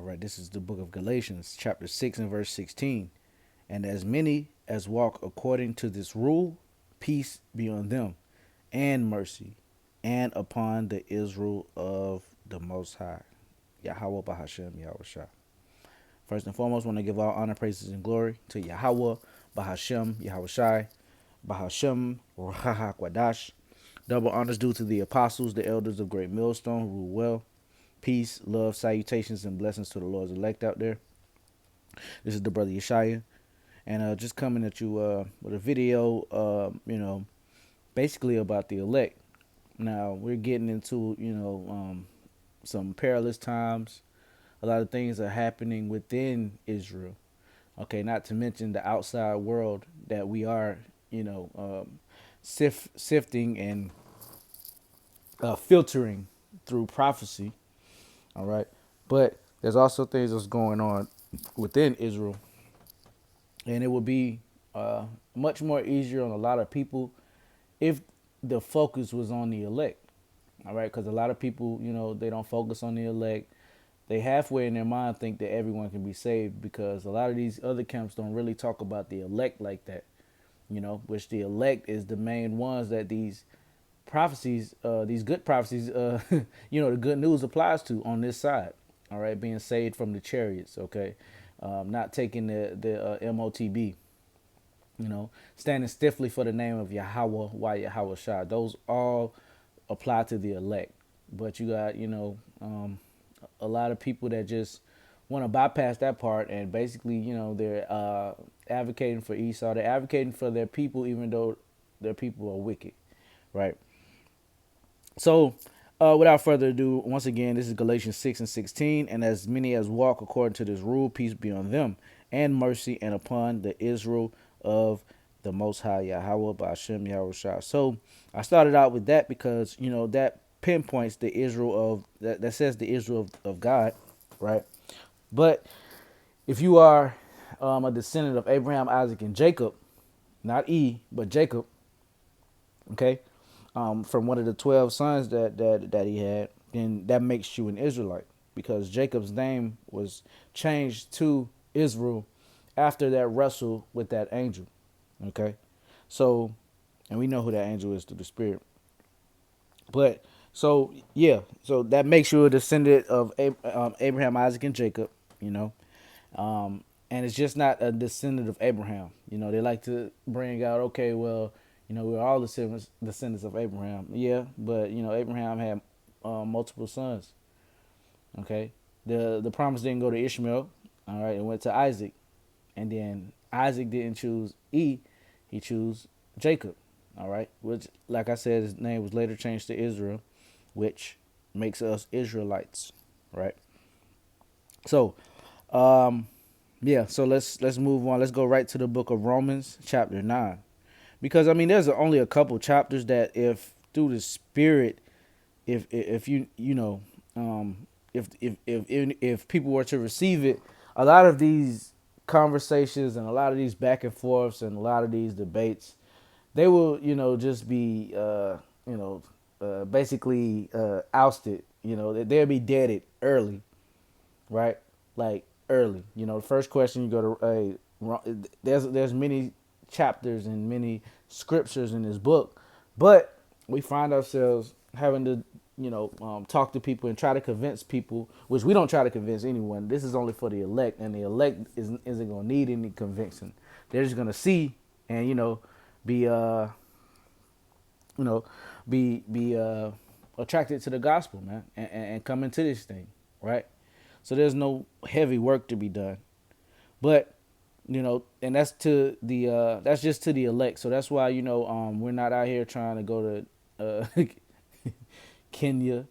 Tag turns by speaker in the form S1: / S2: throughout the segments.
S1: right, this is the book of Galatians, chapter 6 and verse 16. And as many as walk according to this rule, peace be on them, and mercy, and upon the Israel of the Most High. Yahweh Bahashem Yahushua. First and foremost, I want to give all honor, praises, and glory to Yahweh Bahashem Yahushai, Bahashem Raha Kwadash. Double honors due to the apostles, the elders of Great Millstone, who rule well. Peace, love, salutations, and blessings to the Lord's elect out there. This is the brother Yeshaya, and just coming at you with a video, basically about the elect. Now we're getting into, some perilous times. A lot of things are happening within Israel. Okay, not to mention the outside world that we are, sifting and filtering through prophecy. All right, but there's also things that's going on within Israel, and it would be much more easier on a lot of people if the focus was on the elect. All right, because a lot of people, they don't focus on the elect. They halfway in their mind think that everyone can be saved, because a lot of these other camps don't really talk about the elect like that, which the elect is the main ones that these prophecies, these good prophecies, the good news applies to on this side. All right, being saved from the chariots, okay, not taking the MOTB, standing stiffly for the name of Yahweh, why Yahweh Shah. Those all apply to the elect. But you got, a lot of people that just want to bypass that part, and basically, they're advocating for Esau. They're advocating for their people, even though their people are wicked, right? So, without further ado, once again, this is Galatians 6 and 16. And as many as walk according to this rule, peace be on them, and mercy, and upon the Israel of the Most High, Yahweh Ba'ashem Yahushua. So, I started out with that because, that pinpoints the Israel of, that says the Israel of God, right? But if you are a descendant of Abraham, Isaac, and Jacob, not E, but Jacob, okay, from one of the 12 sons that he had, then that makes you an Israelite, because Jacob's name was changed to Israel after that wrestle with that angel. Okay, so, and we know who that angel is through the Spirit. But so yeah, so that makes you a descendant of Abraham, Isaac, and Jacob. And it's just not a descendant of Abraham. They like to bring out, okay, well, we're all descendants of Abraham. Yeah, but Abraham had multiple sons. Okay, the promise didn't go to Ishmael. All right, it went to Isaac, and then Isaac didn't choose E, he chose Jacob. All right, which, like I said, his name was later changed to Israel, which makes us Israelites, right? So, yeah, so let's move on. Let's go right to the book of Romans, chapter 9. Because there's only a couple chapters that, if through the Spirit, if you if people were to receive it, a lot of these conversations and a lot of these back and forths and a lot of these debates, they will just be basically ousted. They'll be deaded early, right? Like early. The first question you go to, there's many chapters and many scriptures in this book, but we find ourselves having to talk to people and try to convince people, which we don't try to convince anyone. This is only for the elect, and the elect isn't going to need any convincing. They're just going to see and be attracted to the gospel, man, and come into this thing, right? So there's no heavy work to be done, but and that's to the that's just to the elect. So that's why we're not out here trying to go to Kenya,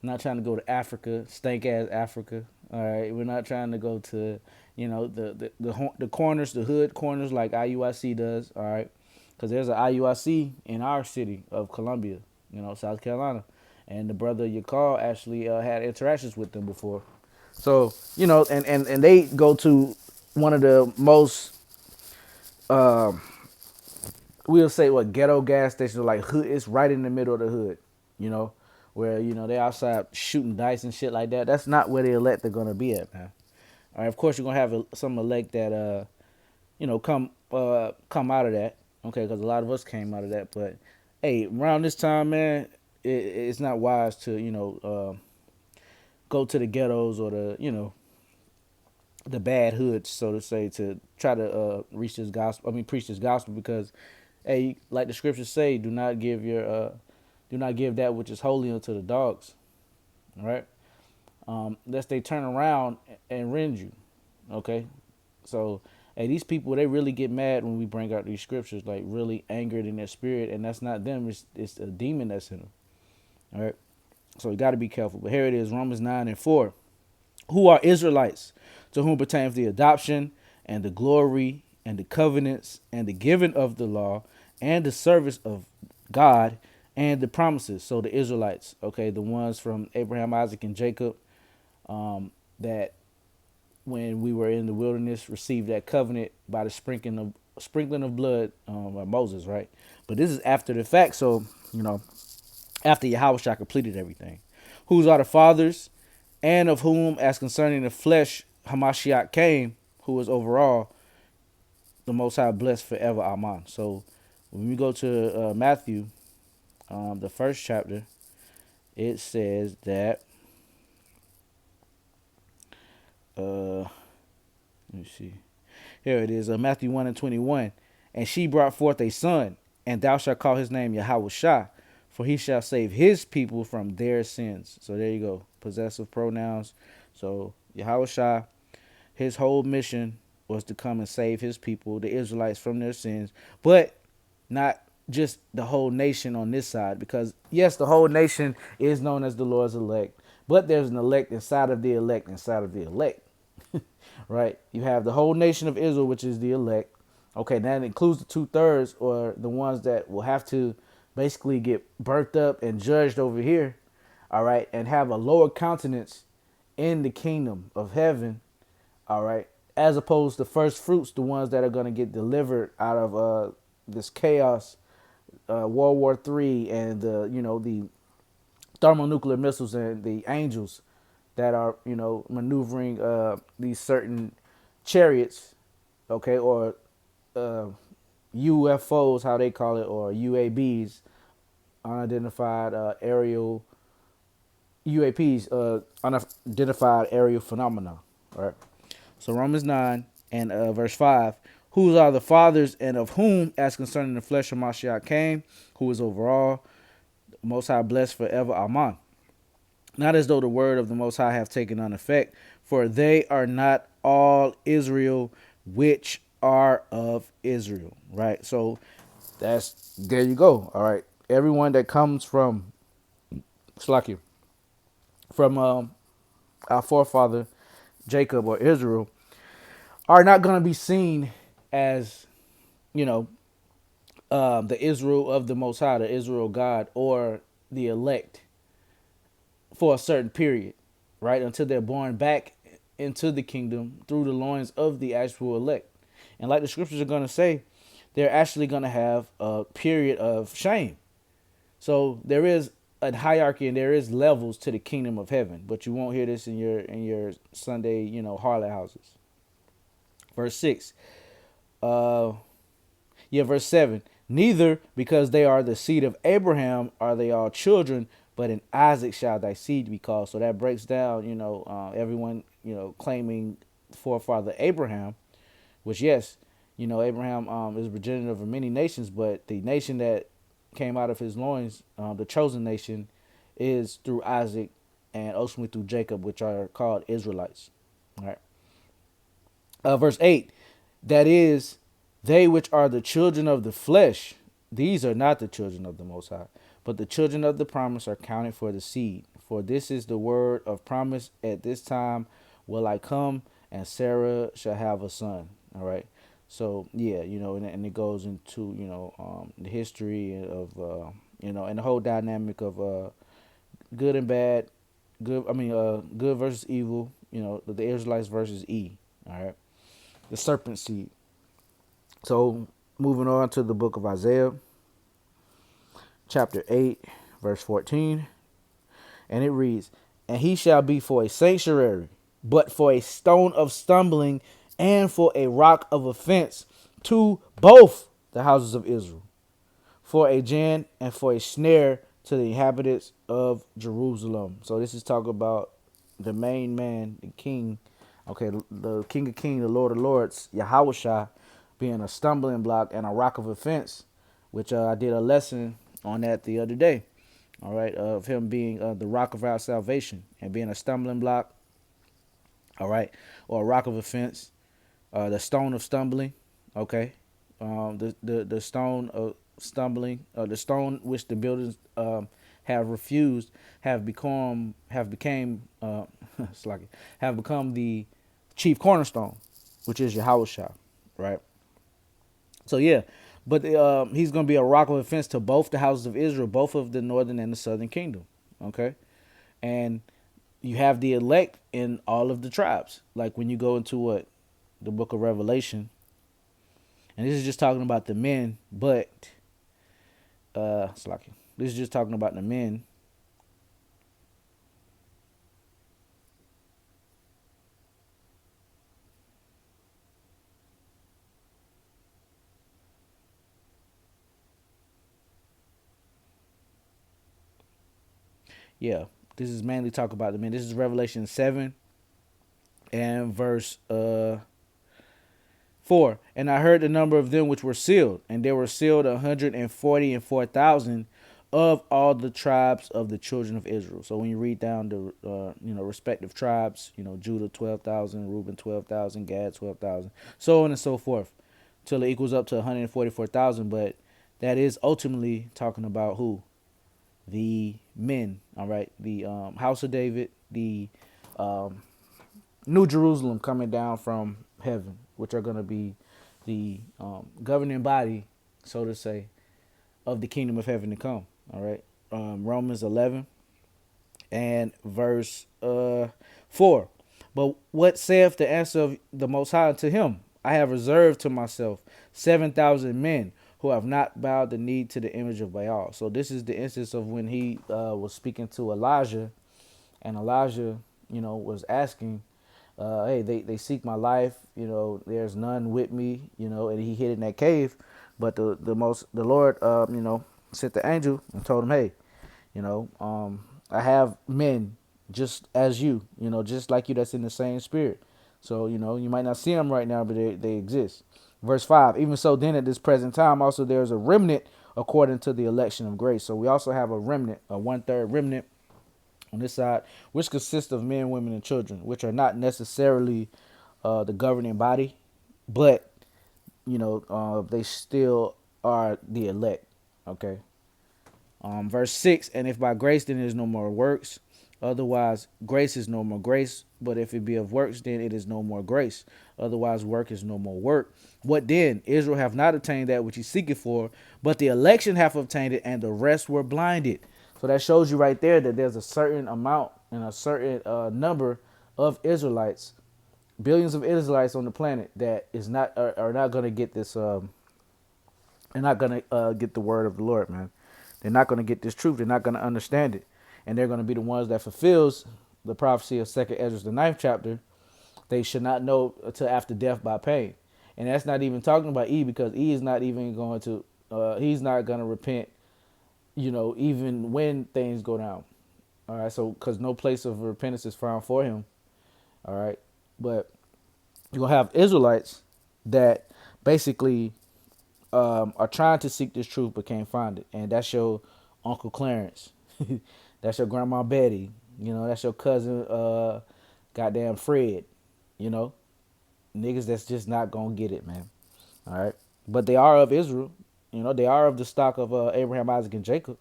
S1: not trying to go to Africa, stank ass Africa. All right, we're not trying to go to the corners, the hood corners like IUIC does. All right, because there's an IUIC in our city of Columbia, South Carolina, and the brother Yakar actually had interactions with them before. So and they go to one of the most we'll say what ghetto gas stations, like hood. It's right in the middle of the hood, where they outside shooting dice and shit like that. That's not where the elect are gonna be at, man. All right, of course you're gonna have some elect that come out of that, okay? Because a lot of us came out of that. But hey, around this time, man, it's not wise to go to the ghettos or the bad hoods, so to say, to try to reach this gospel. I mean, preach this gospel, because hey, like the scriptures say, do not give that which is holy unto the dogs. All right, lest they turn around and rend you. Okay, so hey, these people, they really get mad when we bring out these scriptures, like really angered in their spirit, and that's not them. It's a demon that's in them. All right, so you got to be careful. But here it is, Romans 9:4. Who are Israelites, to whom pertains the adoption and the glory and the covenants and the giving of the law and the service of God and the promises. So the Israelites, okay, the ones from Abraham, Isaac, and Jacob, that when we were in the wilderness received that covenant by the sprinkling of blood by Moses, right? But this is after the fact, so after Yahushua completed everything. Whose are the fathers, and of whom, as concerning the flesh, Hamashiach came, who is over all, the Most High blessed forever. Amen. So when we go to Matthew, the first chapter, it says that, let me see. Here it is, Matthew 1:21. And she brought forth a son, and thou shalt call his name Yahushua, for he shall save his people from their sins. So there you go, possessive pronouns. So Yahushua, his whole mission was to come and save his people, the Israelites, from their sins, but not just the whole nation on this side, because yes, the whole nation is known as the Lord's elect, but there's an elect inside of the elect inside of the elect. Right? You have the whole nation of Israel, which is the elect. Okay, that includes the 2/3, or the ones that will have to basically get birthed up and judged over here. All right, and have a lower countenance in the kingdom of heaven. All right, as opposed to first fruits, the ones that are going to get delivered out of this chaos, World War III, and the thermonuclear missiles and the angels that are maneuvering these certain chariots, okay, or UFOs, how they call it, or UABs, unidentified aerial UAPs, unidentified aerial phenomena. All right. So Romans 9 and verse 5. Whose are the fathers, and of whom, as concerning the flesh of Mashiach came, who is over all, Most High blessed forever. Amen. Not as though the word of the Most High have taken on effect, for they are not all Israel which are of Israel. Right? So there you go. All right. Everyone that comes from Slakia, from our forefather Jacob or Israel, are not going to be seen as, the Israel of the Most High, the Israel God, or the elect for a certain period, right? Until they're born back into the kingdom through the loins of the actual elect. And like the scriptures are going to say, they're actually going to have a period of shame. So there is a hierarchy and there is levels to the kingdom of heaven, but you won't hear this in your Sunday, harlot houses. Verse 6. Verse 7. Neither, because they are the seed of Abraham, are they all children, but in Isaac shall thy seed be called. So that breaks down, everyone, claiming forefather Abraham, which, yes, Abraham is regenerative of many nations, but the nation that came out of his loins, the chosen nation, is through Isaac and ultimately through Jacob, which are called Israelites. All right. Verse 8, that is, they which are the children of the flesh, these are not the children of the Most High, but the children of the promise are counted for the seed. For this is the word of promise, at this time will I come, and Sarah shall have a son. All right. So, yeah, and it goes into, the history of, and the whole dynamic of good and bad, good versus evil, the Israelites versus E. All right. The serpent seed. So, moving on to the book of Isaiah, chapter 8, verse 14. And it reads, "And he shall be for a sanctuary, but for a stone of stumbling and for a rock of offense to both the houses of Israel, for a gin and for a snare to the inhabitants of Jerusalem." So this is talking about the main man, the king, okay, the King of Kings, the Lord of Lords, Yahushua, being a stumbling block and a rock of offense, which I did a lesson on that the other day. All right, of him being the rock of our salvation and being a stumbling block, all right, or a rock of offense, the stone of stumbling, okay, the stone of stumbling, the stone which the builders have refused, have became it's like have become the chief cornerstone, which is Yahushua, right? So yeah, but he's going to be a rock of offense to both the houses of Israel, both of the northern and the southern kingdom. Okay, and you have the elect in all of the tribes. Like when you go into what the book of Revelation, and this is just talking about the men, but it's like this is just talking about the men. Yeah, this is mainly talking about the men. This is Revelation 7 and verse 4. "And I heard the number of them which were sealed, and there were sealed 144,000 of all the tribes of the children of Israel." So when you read down the respective tribes, Judah 12,000, Reuben 12,000, Gad 12,000, so on and so forth, till it equals up to 144,000. But that is ultimately talking about who? The men. All right, the house of David, the New Jerusalem coming down from heaven, which are going to be the governing body, so to say, of the kingdom of heaven to come. All right. Romans 11 and verse 4. "But what saith the answer of the Most High to him? I have reserved to myself 7,000 men who have not bowed the knee to the image of Baal." So this is the instance of when he was speaking to Elijah, and Elijah, was asking, hey, they seek my life, there's none with me, and he hid in that cave. But the Lord, sent the angel and told him, hey, I have men just as you, just like you, that's in the same spirit. So, you might not see them right now, but they exist. Verse 5, "Even so then at this present time also there is a remnant according to the election of grace." So we also have a remnant, a one-third remnant on this side, which consists of men, women, and children, which are not necessarily the governing body, but they still are the elect. Okay. Verse 6, "And if by grace, then it is no more works. Otherwise, grace is no more grace. But if it be of works, then it is no more grace. Otherwise, work is no more work. What then? Israel have not obtained that which he seeketh for, but the election hath obtained it, and the rest were blinded." So that shows you right there that there's a certain amount and a certain number of Israelites, billions of Israelites on the planet that is not are not going to get this. They're not going to get the word of the Lord, man. They're not going to get this truth. They're not going to understand it, and they're going to be the ones that fulfills the prophecy of Second Ezra, the ninth chapter. They should not know until after death by pain, and that's not even talking about E, because E is not even going to. He's not going to repent, even when things go down. All right, so because no place of repentance is found for him. All right, but you're gonna have Israelites that basically are trying to seek this truth but can't find it, and that's your Uncle Clarence, that's your Grandma Betty, that's your cousin, goddamn Fred, you know, niggas that's just not gonna get it, man. All right, but they are of Israel, they are of the stock of Abraham, Isaac, and Jacob,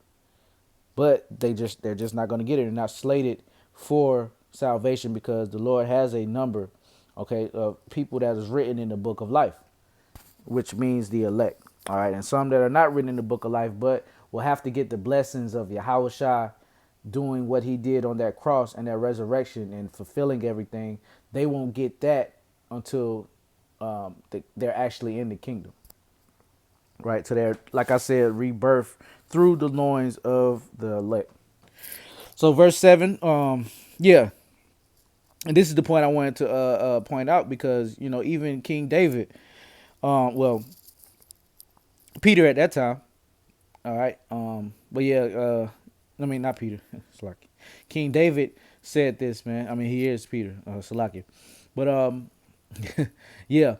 S1: but they're just not gonna get it. They're not slated for salvation because the Lord has a number, okay, of people that is written in the book of life, which means the elect. All right, and some that are not written in the book of life, but will have to get the blessings of Yahweh doing what he did on that cross and that resurrection and fulfilling everything. They won't get that until they're actually in the kingdom. Right, so they're, like I said, rebirth through the loins of the elect. So verse 7, yeah, and this is the point I wanted to point out, because even King David, well, Peter at that time, all right, but yeah, I mean not Peter, Salaki. King David said this, man. I mean he is Peter, Salaki, but yeah.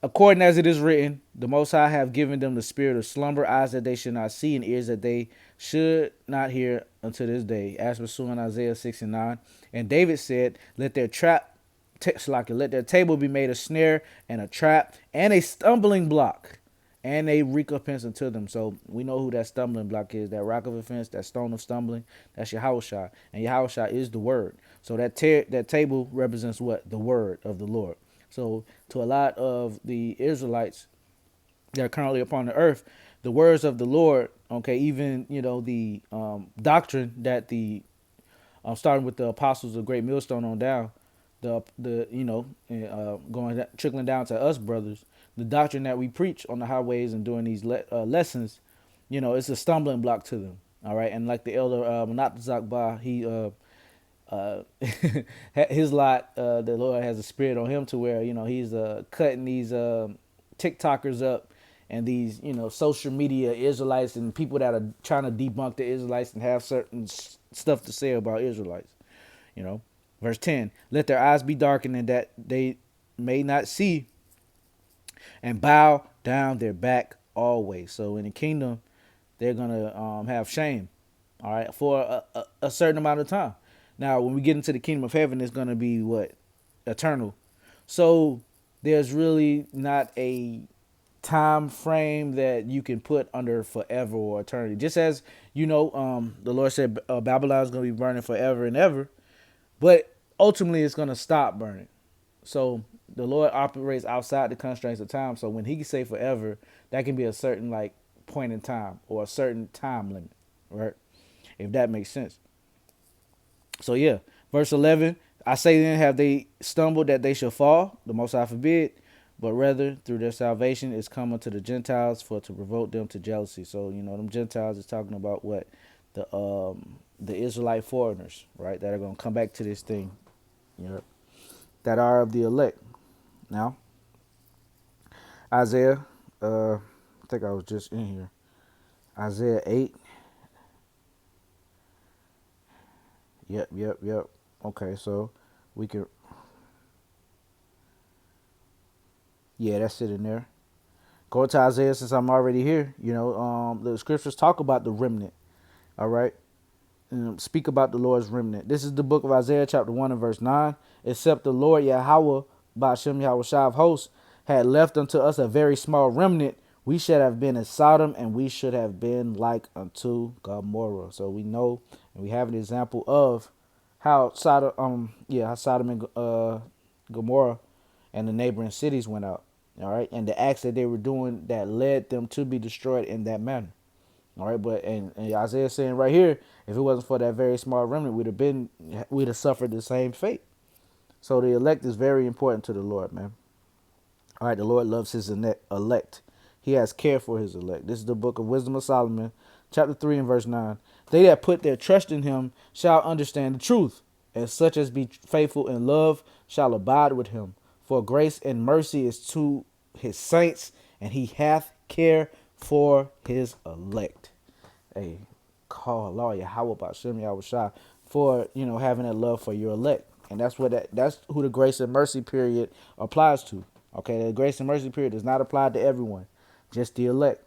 S1: According as it is written, the Most High have given them the spirit of slumber, eyes that they should not see, and ears that they should not hear unto this day, as pursuing Isaiah 6 and 9. And David said, let their let their table be made a snare and a trap and a stumbling block and a recompense unto them. So we know who that stumbling block is, that rock of offense, that stone of stumbling. That's Yahushua, and Yahushua is the word. So that table represents what? The word of the Lord. So to a lot of the Israelites that are currently upon the earth, the words of the Lord, okay, even the doctrine that the starting with the apostles of Great Millstone on down, going trickling down to us brothers, the doctrine that we preach on the highways and during these lessons, it's a stumbling block to them. All right, and like the elder Manat Zakba, he his lot, the Lord has a spirit on him to where he's cutting these TikTokers up and these social media Israelites and people that are trying to debunk the Israelites and have certain stuff to say about Israelites. Verse 10: let their eyes be darkened and that they may not see, and bow down their back always. So in the kingdom, they're gonna have shame, all right, for a certain amount of time. Now, when we get into the kingdom of heaven, it's gonna be what? Eternal. So there's really not a time frame that you can put under forever or eternity. Just as the Lord said, Babylon is gonna be burning forever and ever, but ultimately it's gonna stop burning. So the Lord operates outside the constraints of time. So when He say forever, that can be a certain like point in time or a certain time limit, right? If that makes sense. So yeah, verse 11. I say then, have they stumbled that they shall fall? The Most High forbid, but rather through their salvation is come unto the Gentiles for to provoke them to jealousy. So them Gentiles is talking about what? The Israelite foreigners, right? That are gonna come back to this thing, that are of the elect. Now, Isaiah, I think I was just in here. Isaiah 8. Yep. Okay, so we can, yeah, that's it in there. Go to Isaiah since I'm already here. The scriptures talk about the remnant. All right. Speak about the Lord's remnant. This is the book of Isaiah, chapter 1 and verse 9. Except the Lord Yahweh, Ba'ashem Yahweh Shai of hosts, had left unto us a very small remnant, we should have been as Sodom, and we should have been like unto Gomorrah. So we know, and we have an example of how Sodom and Gomorrah and the neighboring cities went out. All right, and the acts that they were doing that led them to be destroyed in that manner. All right, but and Isaiah saying right here, if it wasn't for that very small remnant, we'd have suffered the same fate. So the elect is very important to the Lord, man. All right, the Lord loves his elect. He has care for his elect. This is the book of Wisdom of Solomon, chapter 3 and verse 9. They that put their trust in him shall understand the truth, and such as be faithful in love shall abide with him. For grace and mercy is to his saints, and he hath care for his elect. Hey, call Allah Yahweh Ba'ashem Yahweh Shai for having that love for your elect. And that's who the grace and mercy period applies to. Okay, the grace and mercy period does not apply to everyone, just the elect.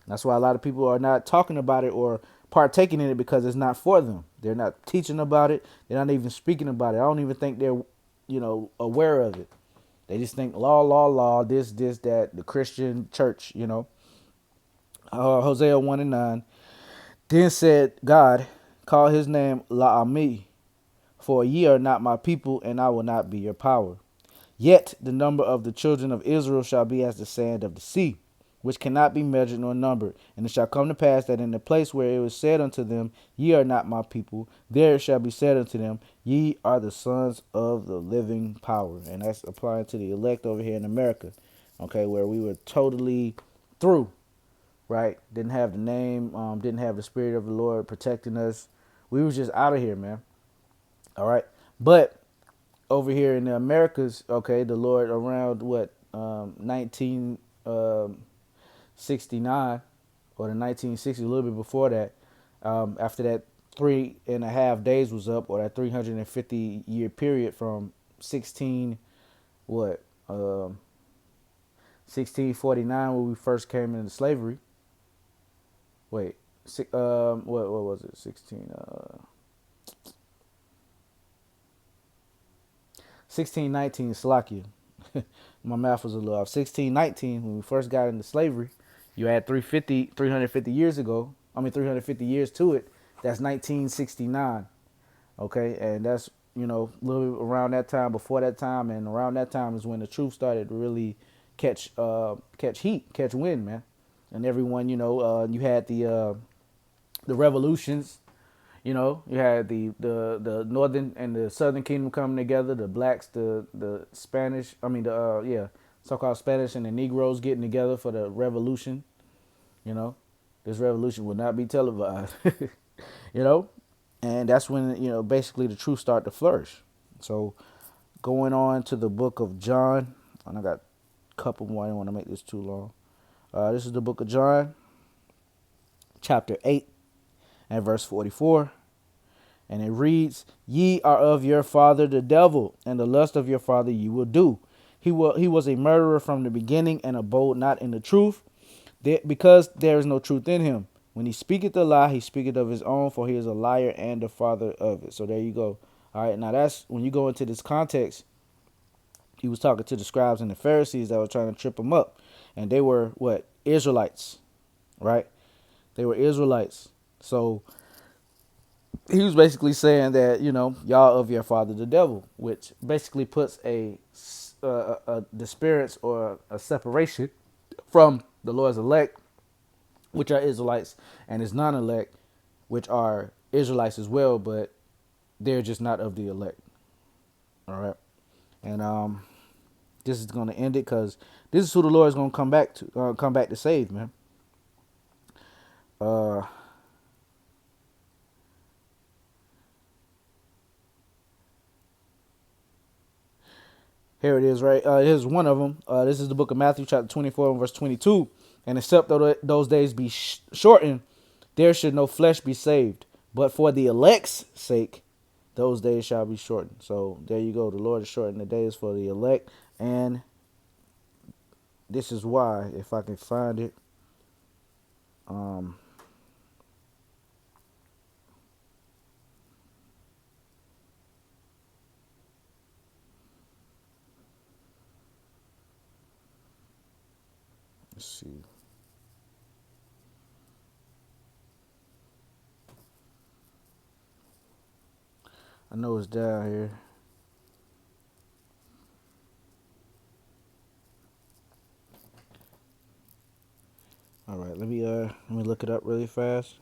S1: That's why a lot of people are not talking about it or partaking in it, because it's not for them. They're not teaching about it. They're not even speaking about it. I don't even think they're aware of it. They just think law, this, that, the Christian church, Hosea 1 and 9. Then said God, call his name La'ami, for ye are not my people, and I will not be your power. Yet the number of the children of Israel shall be as the sand of the sea, which cannot be measured nor numbered. And it shall come to pass that in the place where it was said unto them, ye are not my people, there it shall be said unto them, ye are the sons of the living power. And that's applying to the elect over here in America, okay, where we were totally through, right? Didn't have the name, didn't have the spirit of the Lord protecting us. We was just out of here, man. All right. But over here in the Americas, okay, the Lord around what 1969 or the 1960s, a little bit before that, after that 3.5 days was up, or that 350-year period from 16 what 1649 when we first came into slavery. Wait, what was it? 1619, Slovakia. My math was a little off. 1619, when we first got into slavery, you add 350 years ago. I mean, 350 years to it. That's 1969. Okay, and that's a little bit around that time, before that time, and around that time is when the truth started to really catch heat, catch wind, man. And everyone, you had the revolutions. You had the northern and the southern kingdom coming together. The blacks, the Spanish, I mean so-called Spanish and the Negroes getting together for the revolution. You know, this revolution would not be televised. you know, and that's when basically the truth started to flourish. So going on to the book of John, and I got a couple more. I don't want to make this too long. This is the book of John, chapter 8 and verse 44. And it reads, "Ye are of your father the devil, and the lust of your father ye will do. He was a murderer from the beginning, and abode not in the truth, because there is no truth in him. When he speaketh a lie, he speaketh of his own, for he is a liar and the father of it." So there you go. All right, now that's when you go into this context. He was talking to the scribes and the Pharisees that were trying to trip him up, and they were what? Israelites, right? They were Israelites. So he was basically saying that y'all of your father the devil, which basically puts a disparity or a separation from the Lord's elect, which are Israelites, and his non-elect, which are Israelites as well, but they're just not of the elect. All right, and this is going to end it, because this is who the Lord is going to come back to save, man. Here it is, right? Here's one of them. This is the book of Matthew, chapter 24, and verse 22. "And except those days be shortened, there should no flesh be saved. But for the elect's sake, those days shall be shortened." So there you go. The Lord is shortening the days for the elect. And this is why, if I can find it. Let's see. I know it's down here. All right, let me look it up really fast.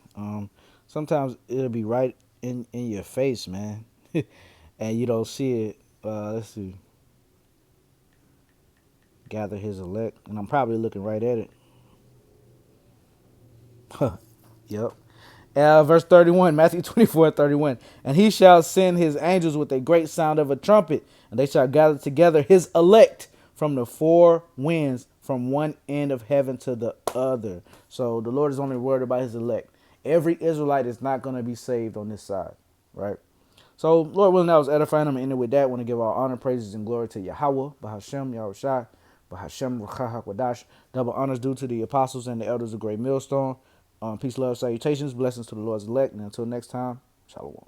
S1: Sometimes it'll be right in your face, man, and you don't see it. Let's see. Gather his elect, and I'm probably looking right at it. Yep. Verse 31, Matthew 24:31. "And he shall send his angels with a great sound of a trumpet, and they shall gather together his elect from the four winds, from one end of heaven to the other." So the Lord is only worried about his elect. Every Israelite is not going to be saved on this side, right? So, Lord willing, that was edifying. I'm going to end it with that. I want to give all honor, praises, and glory to Yahweh, Bahashem, Yahushua, Bahashem, Wadash. Double honors due to the apostles and the elders of Great Millstone. Peace, love, salutations, blessings to the Lord's elect. And until next time, shalom.